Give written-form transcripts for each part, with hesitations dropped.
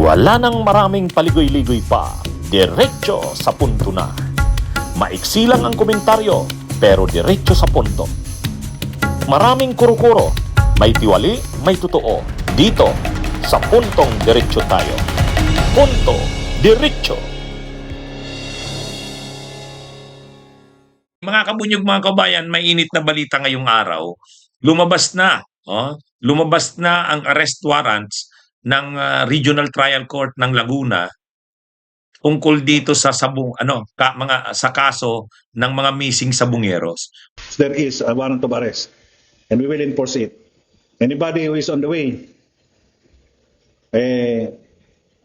Wala nang maraming paligoy-ligoy pa, diretso sa punto na. Maiksi lang ang komentaryo, pero diretso sa punto. Maraming kuro-kuro, may tiwali, may totoo. Dito, sa puntong diretso tayo. Punto, diretso. Mga kabunyog, mga kabayan, may init na balita ngayong araw. Lumabas na, lumabas na ang arrest warrants ng Regional Trial Court ng Laguna tungkol dito sa sa kaso ng mga missing sabungeros. There is a warrant of arrest and we will enforce it. Anybody who is on the way,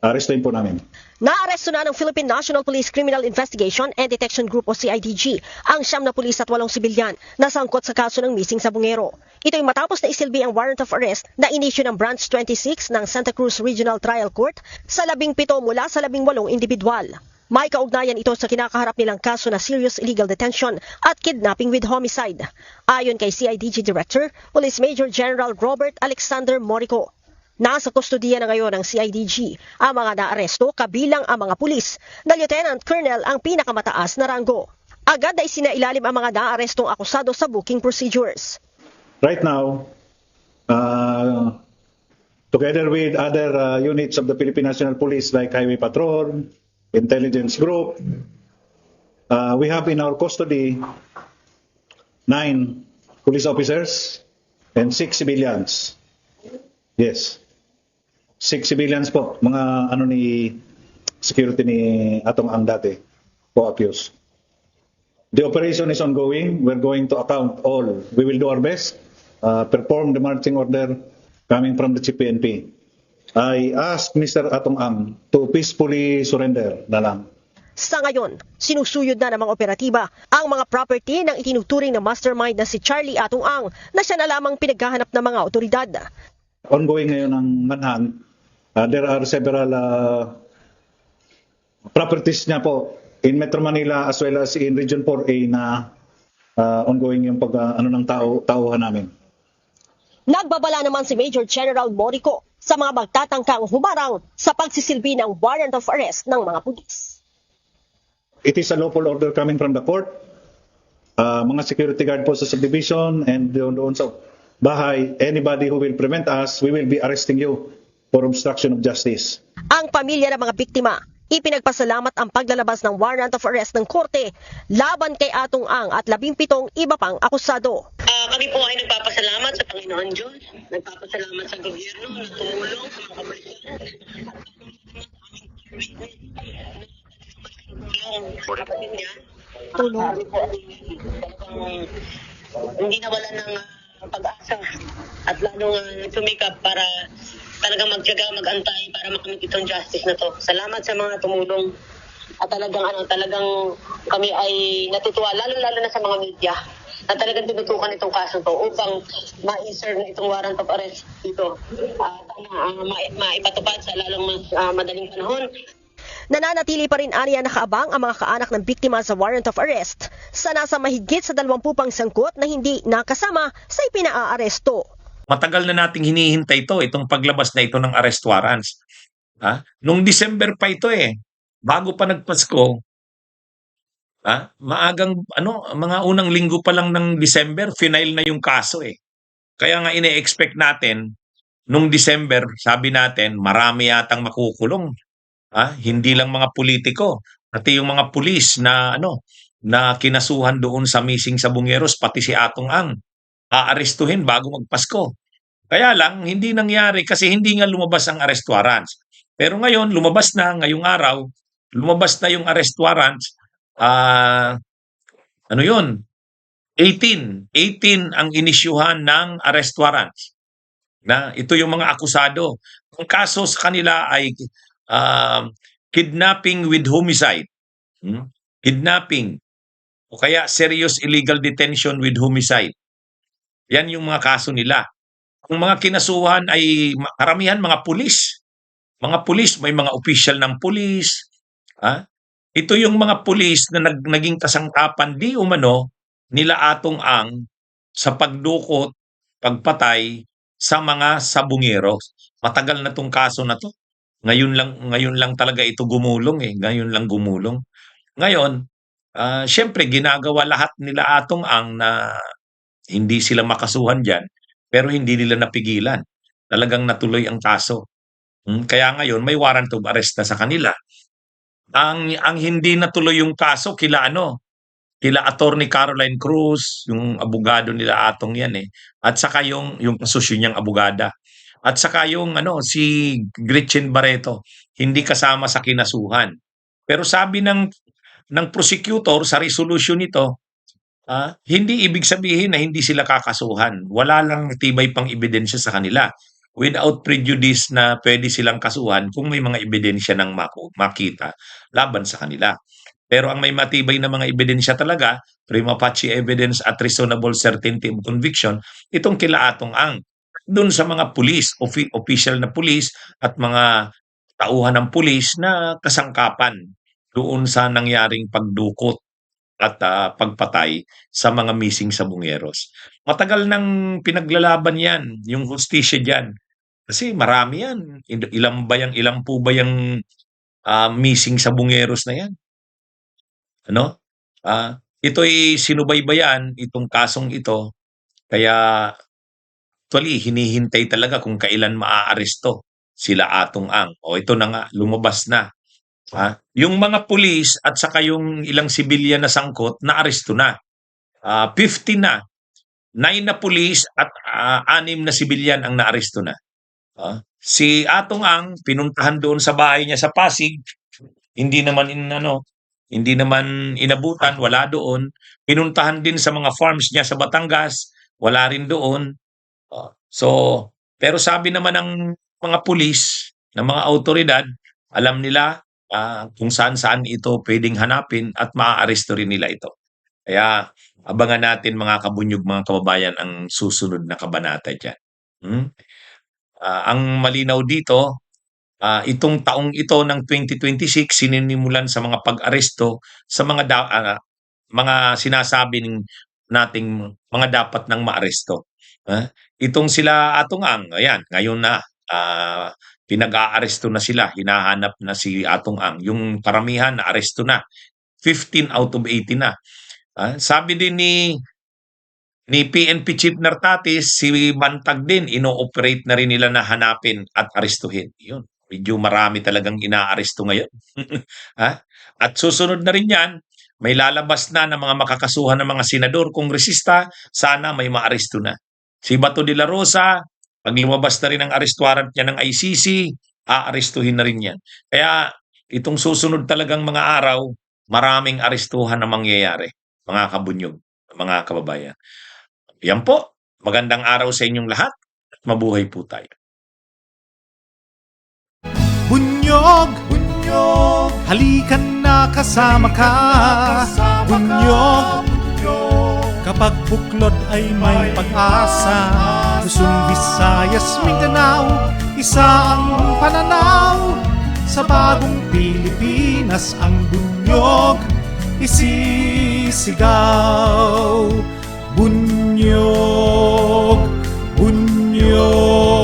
arrestuin po namin. Naaresto na ng Philippine National Police Criminal Investigation and Detection Group o CIDG ang 9 na pulis at 8 sibilyan na sangkot sa kaso ng missing sabungero. Ito ay matapos na isilbi ang warrant of arrest na inisyu ng Branch 26 ng Santa Cruz Regional Trial Court sa 17 mula sa 18 individual. May kaugnayan ito sa kinakaharap nilang kaso na serious illegal detention at kidnapping with homicide. Ayon kay CIDG Director, Police Major General Robert Alexander Morico. Nasa kustodiya na ngayon ng CIDG ang mga naaresto kabilang ang mga pulis na Lieutenant Colonel ang pinakamataas na ranggo. Agad na isinailalim ang mga naarestong akusado sa booking procedures. Right now, together with other units of the Philippine National Police like Highway Patrol, Intelligence Group, we have in our custody 9 police officers and 6 civilians. Yes. 6 civilians po, mga security ni Atong Ang dati, co-accused. The operation is ongoing. We're going to account all. We will do our best, perform the marching order coming from the CPNP. I ask Mr. Atong Ang to peacefully surrender na lang. Sa ngayon, sinusuyod na ng mga operatiba ang mga property ng itinuturing na mastermind na si Charlie Atong Ang na siya na lamang pinaghahanap ng mga otoridad. Ongoing ngayon ang manhunt. There are several properties niya po in Metro Manila as well as in Region 4A na ongoing yung ng tauhan namin. Nagbabala naman si Major General Morico sa mga magtatangkang humarang sa pagsisilbi ng warrant of arrest ng mga pulis. It is a lawful order coming from the court. Mga security guard po sa subdivision and doon sa bahay, anybody who will prevent us, we will be arresting you for obstruction of justice. Ang pamilya ng mga biktima, ipinagpasalamat ang paglalabas ng warrant of arrest ng korte laban kay Atong Ang at 17 iba pang akusado. Kami po ay nagpapasalamat sa Panginoon Diyos, nagpapasalamat sa gobyerno na tumulong sa mga kapulisan. Yung kapatid niya, tulong. Hindi nawalan ng pag-asa at lalong sumikap para talagang magtiyaga, mag-antay para makamit itong justice na to. Salamat sa mga tumulong at talagang kami ay natutuwa, lalo-lalo na sa mga media na talagang tinutukan itong kaso to upang ma-serve na itong warrant of arrest dito. Maipatupad sa lalong mas madaling panahon. Nananatili pa rin aniya nakaabang ang mga kaanak ng biktima sa warrant of arrest sa nasa mahigit sa 20 pang sangkot na hindi nakasama sa ipinaaresto. Matagal na nating hinihintay itong paglabas na ito ng arrest warrants. Nung December pa ito bago pa nagpasko, maagang mga unang linggo pa lang ng December, final na yung kaso Kaya nga ine-expect natin, nung December, sabi natin, marami yatang makukulong. Hindi lang mga politiko, pati yung mga pulis na na kinasuhan doon sa missing sabungeros, pati si Atong Ang aarestuhin bago magpasko. Kaya lang hindi nangyari kasi hindi nga lumabas ang arrest warrants. Pero ngayon lumabas na ngayong araw, lumabas na yung arrest warrants. 18 ang inisyuhan ng arrest warrants. Na ito yung mga akusado. Ang kaso sa kanila ay kidnapping with homicide. Kidnapping o kaya serious illegal detention with homicide. Yan yung mga kaso nila. Ang mga kinasuhan ay karamihan mga pulis. Mga pulis, may mga official ng pulis. Ito yung mga pulis na naging kasangkapan di umano nila Atong Ang sa pagdukot, pagpatay sa mga sabungeros. Matagal na tong kaso na to. Ngayon lang talaga ito gumulong, eh, ngayon lang gumulong. Ngayon, siyempre ginagawa lahat nila Atong Ang na hindi sila makasuhan diyan, pero hindi nila napigilan. Talagang natuloy ang kaso. Kaya ngayon may warrant of arrest na sa kanila. Ang hindi natuloy yung kaso kila Attorney Caroline Cruz, yung abogado nila Atong 'yan, eh, at saka yung kasosyo niyang abogada. At saka yung si Gretchen Barreto, hindi kasama sa kinasuhan. Pero sabi ng prosecutor sa resolution nito, hindi ibig sabihin na hindi sila kakasuhan. Wala lang tibay pang ebidensya sa kanila. Without prejudice na pwede silang kasuhan kung may mga ebidensya ng makita laban sa kanila. Pero ang may matibay na mga ebidensya talaga, prima facie evidence at reasonable certainty of conviction, itong kila Atong Ang. Doon sa mga pulis, official na pulis at mga tauhan ng pulis na kasangkapan doon sa nangyaring pagdukot at pagpatay sa mga missing Sabongeros. Matagal nang pinaglalaban yan, yung hustisya dyan. Kasi marami yan. Ilang po ba yung missing Sabongeros na yan? Ito'y sinubaybayan, itong kasong ito. Kaya actually, hinihintay talaga kung kailan maaaresto sila Atong Ang. O ito na nga, lumabas na. Yung mga pulis at saka yung ilang sibilyan na sangkot, naaresto na. 50 na. 9 na pulis at 6 na sibilyan ang naaresto na. Si Atong Ang, pinuntahan doon sa bahay niya sa Pasig, hindi naman inabutan, wala doon. Pinuntahan din sa mga farms niya sa Batangas, wala rin doon. Pero sabi naman ng mga pulis, ng mga autoridad, alam nila kung saan-saan ito pwedeng hanapin at maaaresto rin nila ito. Kaya abangan natin mga kabunyog, mga kababayan, ang susunod na kabanata dyan. Ang malinaw dito, itong taong ito ng 2026 sininimulan sa mga pag-aresto sa mga sinasabi nating mga dapat nang maaresto. Itong sila Atong Ang, ayan, ngayon na pinag-aaresto na sila, hinahanap na si Atong Ang. Yung karamihan na aresto na, 15 out of 18 na. Sabi din ni PNP Chief Nartatis, si Bantag din, ino-operate na rin nila na hanapin at arestuhin. Yun, medyo marami talagang inaaresto ngayon. At susunod na rin yan, may lalabas na ng mga makakasuhan ng mga senador, kongresista, sana may maaresto na. Si Bato de la Rosa, pag lumabas na rin ang arrest warrant niya ng ICC, aarestuhin na rin yan. Kaya itong susunod talagang mga araw, maraming arestuhan na mangyayari, mga kabunyog, mga kababayan. Yan po, magandang araw sa inyong lahat at mabuhay po tayo. Bunyog, bunyog, halikan na kasama ka. Bunyog, kapag buklod ay may pag-asa. Luzon, Visayas, Mindanao, isa ang pananaw. Sa bagong Pilipinas ang bunyog isisigaw. Bunyog, bunyog.